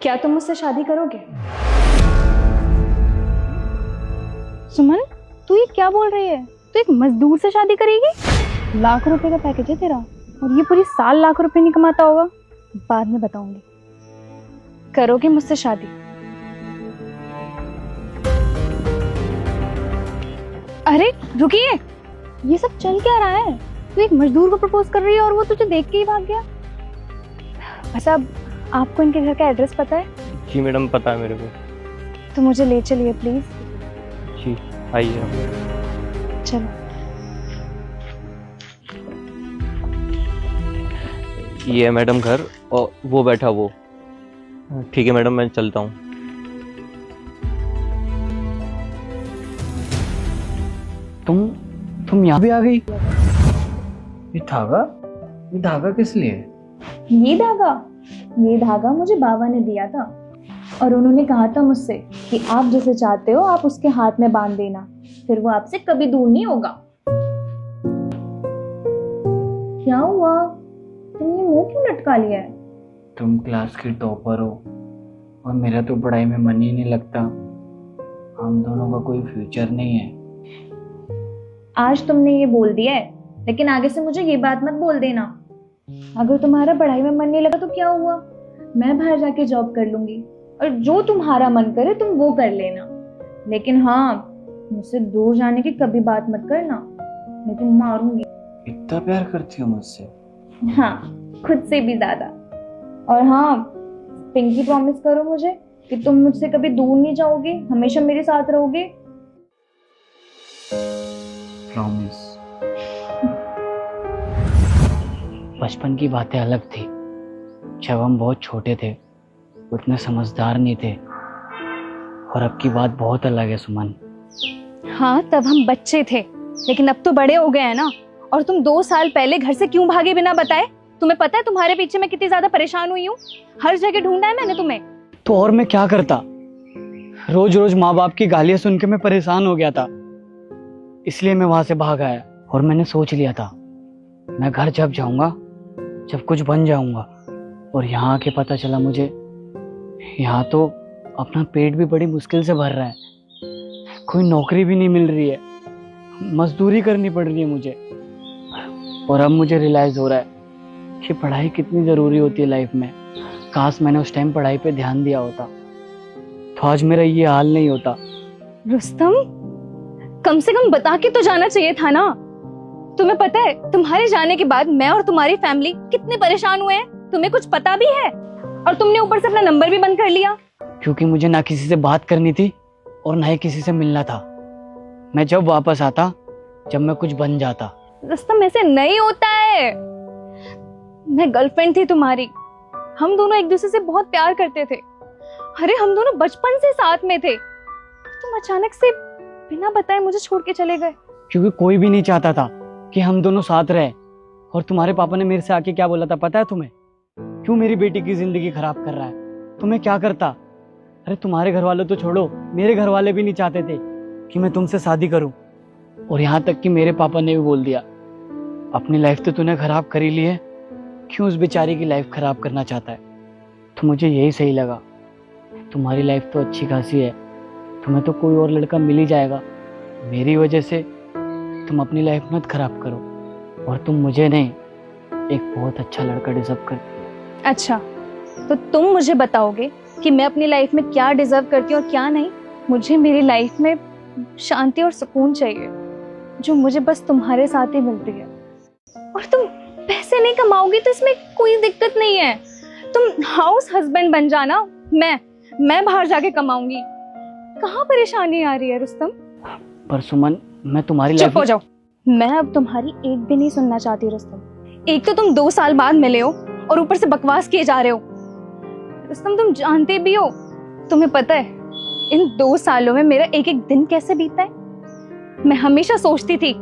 क्या तुम मुझसे शादी करोगे? सुमन, तू ये क्या बोल रही है? तू एक मजदूर से शादी करेगी? लाख रुपए का पैकेज है तेरा, और ये पूरी साल लाख रुपए नहीं कमाता होगा। बाद में बताऊंगी। करोगे मुझसे शादी? अरे रुकिए, ये सब चल क्या रहा है? तू एक मजदूर को प्रपोज कर रही है और वो तुझे देख के ही भाग गया। अच्छा, आपको इनके घर का एड्रेस पता है? जी मैडम, पता है मेरे को। तो मुझे ले चलिए प्लीज। जी आइए आप। चलो। ये है मैडम घर, और वो बैठा वो। ठीक है मैडम, मैं चलता हूँ। तुम यहाँ भी आ गई? ये धागा किस लिए? ये धागा मुझे बाबा ने दिया था, और उन्होंने कहा था मुझसे कि आप जैसे चाहते हो आप उसके हाथ में बांध देना, फिर वो आपसे कभी दूर नहीं होगा। क्या हुआ? तुमने मुंह क्यों लटका लिया है? तुम क्लास की टॉपर हो और मेरा तो पढ़ाई में मन ही नहीं लगता। हम दोनों का कोई फ्यूचर नहीं है। आज तुमने ये बोल दिया है, लेकिन आगे से मुझे ये बात मत बोल देना। अगर तुम्हारा पढ़ाई में मन नहीं लगा तो क्या हुआ? मैं बाहर जाके जॉब कर लूंगी, और जो तुम्हारा मन करे तुम वो कर लेना। लेकिन हाँ, मुझसे दूर जाने की कभी बात मत करना, मैं तुम्हें मारूंगी। इतना प्यार करती हो मुझसे? हाँ, खुद से भी ज्यादा। और हाँ, पिंकी प्रॉमिस करो मुझे कि तुम मुझसे कभी दूर नहीं जाओगे, हमेशा मेरे साथ रहोगे। प्रॉमिस। बचपन की बातें अलग थी। जब हम बहुत छोटे थे, उतने समझदार नहीं थे। और अब की बात बहुत अलग है सुमन। हाँ, तब हम बच्चे थे, लेकिन अब तो बड़े हो गए हैं ना। और तुम 2 साल पहले घर से क्यों भागे बिना बताए? तुम्हें पता है तुम्हारे पीछे मैं कितनी ज्यादा परेशान हुई हूँ? हर जगह ढूंढा है मैंने तुम्हें। तो और मैं क्या करता? रोज रोज माँ बाप की गालियां सुन के मैं परेशान हो गया था, इसलिए मैं वहां से भाग आया। और मैंने सोच लिया था, मैं घर जब जाऊंगा, जब कुछ बन जाऊंगा। और यहाँ आके पता चला मुझे, यहाँ तो अपना पेट भी बड़ी मुश्किल से भर रहा है। कोई नौकरी भी नहीं मिल रही है, मजदूरी करनी पड़ रही है मुझे। और अब मुझे रियलाइज हो रहा है कि पढ़ाई कितनी जरूरी होती है लाइफ में। काश मैंने उस टाइम पढ़ाई पे ध्यान दिया होता, तो आज मेरा ये हाल नहीं होता। रुस्तम, कम से कम बता के तो जाना चाहिए था ना। तुम्हें पता है तुम्हारे जाने के बाद मैं और तुम्हारी फैमिली कितने परेशान हुए हैं? तुम्हें कुछ पता भी है? और तुमने ऊपर से अपना नंबर भी बंद कर लिया। क्योंकि मुझे ना किसी से बात करनी थी और ना ही किसी से मिलना था। मैं जब वापस आता, जब मैं कुछ बन जाता। रुस्तम, ऐसे नहीं होता है। मैं गर्लफ्रेंड थी तुम्हारी, हम दोनों एक दूसरे से बहुत प्यार करते थे। अरे हम दोनों बचपन से साथ में थे, तुम अचानक से बिना बताए मुझे छोड़ के चले गए। क्योंकि कोई भी नहीं चाहता था कि हम दोनों साथ रहे। और तुम्हारे पापा ने मेरे से आके क्या बोला था पता है तुम्हें? क्यों मेरी बेटी की जिंदगी खराब कर रहा है? तो मैं क्या करता? अरे तुम्हारे घर वाले तो छोड़ो, मेरे घर वाले भी नहीं चाहते थे कि मैं तुमसे शादी करूं। और यहाँ तक कि मेरे पापा ने भी बोल दिया, अपनी लाइफ तो तूने खराब कर ही ली है, क्यों उस बेचारी की लाइफ खराब करना चाहता है? तो मुझे यही सही लगा। तुम्हारी लाइफ तो अच्छी खासी है, तुम्हें तो कोई और लड़का मिल ही जाएगा। मेरी वजह से तुम अपनी लाइफ मत खराब करो। और तुम मुझे नहीं, एक बहुत अच्छा लड़का डिजर्व करती हो। अच्छा, तो तुम मुझे बताओगे कि मैं अपनी लाइफ में क्या डिजर्व करती हूँ और क्या नहीं? मुझे मेरी लाइफ में शांति और सुकून चाहिए, जो मुझे बस तुम्हारे साथ ही मिलती है। और तुम पैसे नहीं कमाओगी तो इसमें कोई दिक्कत नहीं है। तुम हाउस हस्बैंड बन जाना, मैं बाहर जाके कमाऊंगी। कहाँ परेशानी आ रही है रुस्तम? पर सुमन, मैं तुम्हारी चुप हो जाओ। मैं अब तुम्हारी एक भी नहीं सुनना चाहती रुस्तम। एक तो तुम 2 साल बाद मिले हो और ऊपर से बकवास किए जा रहे हो। रुस्तम, तुम जानते भी हो, तुम्हें पता है इन 2 सालों में मेरा एक एक दिन कैसे बीता है? मैं हमेशा सोचती थी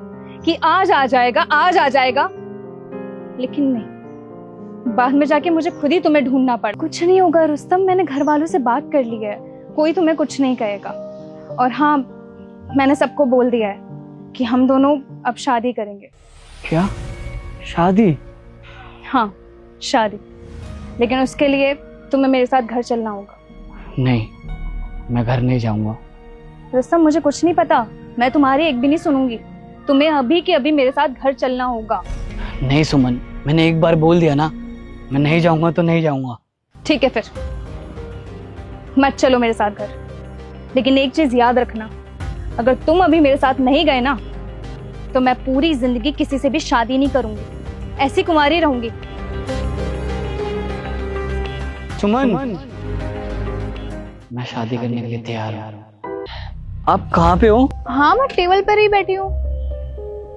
कि आज आ जाएगा, लेकिन नहीं। बाद में जाके मुझे खुद ही तुम्हें ढूंढना पड़ा। कुछ नहीं होगा रुस्तम, मैंने घर वालों से बात कर ली है, कोई तुम्हें कुछ नहीं कहेगा। और हाँ, मैंने सबको बोल दिया है कि हम दोनों अब शादी करेंगे। क्या? शादी? हाँ, शादी। लेकिन उसके लिए तुम्हें मेरे साथ घर चलना होगा। नहीं, मैं घर नहीं जाऊंगा। रुस्तम, मुझे कुछ नहीं पता, मैं तुम्हारी एक भी नहीं सुनूंगी। तुम्हें अभी के अभी मेरे साथ घर चलना होगा। नहीं सुमन, मैंने एक बार बोल दिया ना, मैं नहीं जाऊंगा तो नहीं जाऊंगा। ठीक है फिर, मत चलो मेरे साथ घर। लेकिन एक चीज याद रखना, अगर तुम अभी मेरे साथ नहीं गए ना, तो मैं पूरी जिंदगी किसी से भी शादी नहीं करूंगी, ऐसी कुंवारी रहूंगी। सुमन, मैं शादी करने के लिए तैयार हूँ। आप कहाँ पे हो? हाँ, मैं टेबल पर ही बैठी हूँ।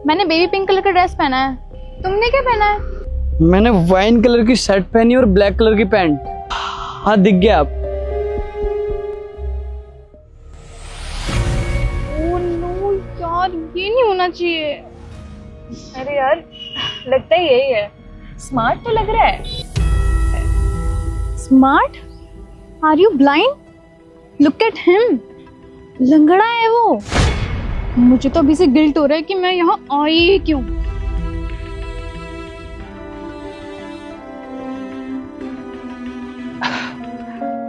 मैंने बेबी पिंक कलर का ड्रेस पहना है, तुमने क्या पहना है? मैंने वाइन कलर की शर्ट पहनी और ब्लैक कलर की पैंट। हाँ, दिख गया आप। ओह नो यार, ये नहीं होना चाहिए। अरे यार, लगता ही यही है। स्मार्ट तो लग रहा है। Smart? Are you blind? Look at him, लंगड़ा है वो। मुझे तो अभी से गिल्ट हो रहा है कि मैं यहाँ आई ही क्यों।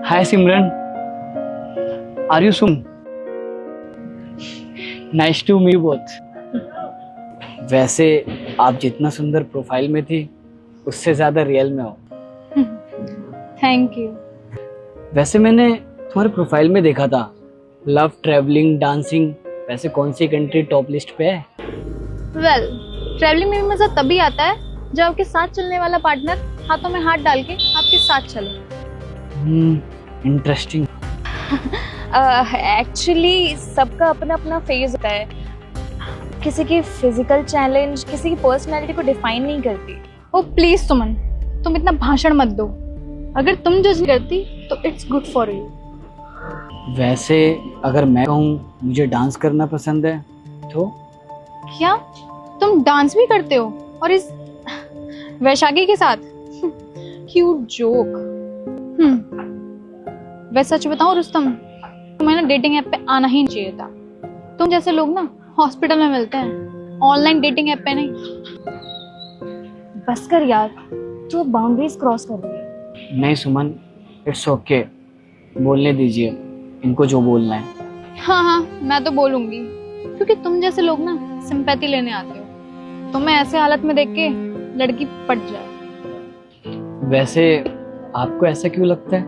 Hi Simran, are you Sam? Nice to meet you both. वैसे आप जितना सुंदर प्रोफाइल में थी, उससे ज्यादा रियल में हो। Thank you. वैसे मैंने तुम्हारे प्रोफाइल में देखा था, लव, ट्रैवलिंग, डांसिंग। वैसे कौन सी कंट्री टॉप लिस्ट पे है? वेल, ट्रैवलिंग में भी मजा तभी आता है जब आपके साथ चलने वाला पार्टनर हाथों में हाथ डाल के आपके साथ चले। इंटरेस्टिंग। एक्चुअली सबका अपना अपना फेज होता है। किसी की फिजिकल चैलेंज किसी की पर्सनैलिटी को डिफाइन नहीं करती। ओ प्लीज सुमन, तुम इतना भाषण मत दो। अगर तुम जज करती तो इट्स गुड फॉर यू। वैसे अगर मैं कहूँ मुझे डांस करना पसंद है तो? क्या तुम डांस भी करते हो, और इस वैशाली के साथ? Cute joke. वैसे सच बताऊं रुस्तम, तुम्हें ना डेटिंग ऐप पे आना ही नहीं चाहिए था। तुम जैसे लोग ना हॉस्पिटल में मिलते हैं, ऑनलाइन डेटिंग ऐप पे नहीं। बस कर यार, तू बाउंड्रीज क्रॉस कर रही है। नहीं सुमन, इट्स ओके, बोलने दीजिए इनको जो बोलना है। हाँ हाँ, मैं तो बोलूंगी, क्योंकि तुम जैसे लोग ना सिंपैथी लेने आते हो। तुम्हें ऐसे हालत में देख के लड़की पट जाए। वैसे आपको ऐसा क्यों लगता है?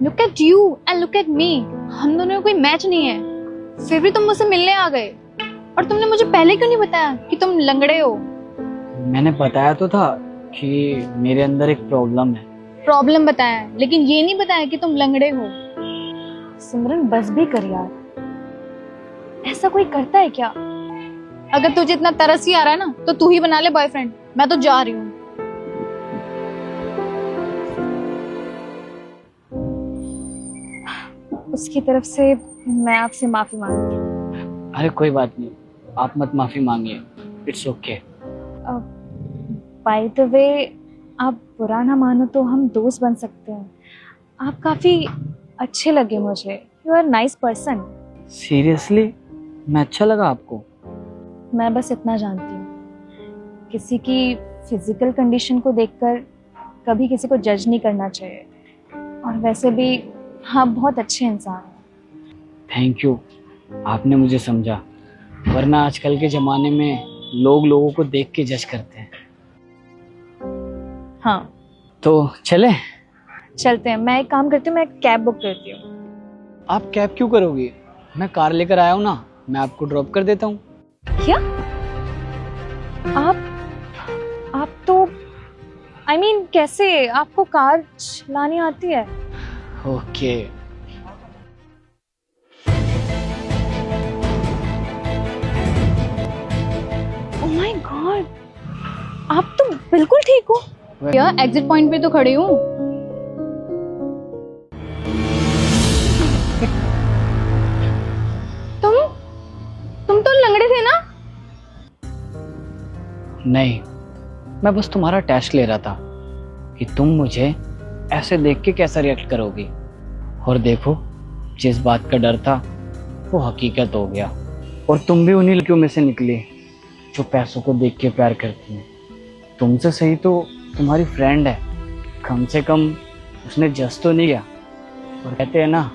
Look at you and look at me, हम दोनों में कोई मैच नहीं है, फिर भी तुम मुझसे मिलने आ गए। और तुमने मुझे पहले क्यों नहीं बताया कि तुम लंगड़े हो? मैंने बताया तो था कि मेरे अंदर एक प्रॉब्लम है। प्रॉब्लम बताया, लेकिन ये नहीं बताया कि तुम लंगड़े हो। सिमरन बस भी कर यार, ऐसा कोई करता है क्या? अगर तुझे इतना तरस ही आ रहा है ना, तो तू ही बना ले बॉयफ्रेंड। मैं तो जा रही हूँ। उसकी तरफ से मैं आपसे माफी मांगती हूँ। अरे कोई बात नहीं, आप मत माफी मांगिए, it's okay. By the way, आप बुरा ना मानो तो हम दोस्त बन सकते हैं। आप काफी अच्छे लगे मुझे। You are nice person. Seriously? मैं अच्छा लगा आपको? मैं बस इतना जानती हूँ, किसी की फिजिकल कंडीशन को देखकर कभी किसी को जज नहीं करना चाहिए। और वैसे भी आप बहुत अच्छे इंसान हैं। थैंक यू, आपने मुझे समझा, वरना आजकल के ज़माने में लोग लोगों को देख के जज करते हैं। हाँ, तो चले? चलते हैं। मैं एक काम करती हूँ, मैं एक कैब बुक करती हूँ। आप कैब क्यों करोगी? मैं कार लेकर आया हूँ ना, मैं आपको ड्रॉप कर देता हूँ। क्या? आप तो I mean, कैसे? आपको कार चलानी आती है? ओके। ओह माय गॉड, आप तो बिल्कुल ठीक हो। यार एग्जिट पॉइंट पे तो खड़ी हूँ। तुम तो लंगड़े थे ना? नहीं, मैं बस तुम्हारा टेस्ट ले रहा था कि तुम मुझे ऐसे देख के कैसा रिएक्ट करोगी। और देखो, जिस बात का डर था वो हकीकत हो गया। और तुम भी उन्हीं लड़कियों में से निकली जो पैसों को देख के प्यार करती हैं। तुमसे सही तो तुम्हारी फ्रेंड है, कम से कम उसने जस्ट तो नहीं किया, और कहते हैं ना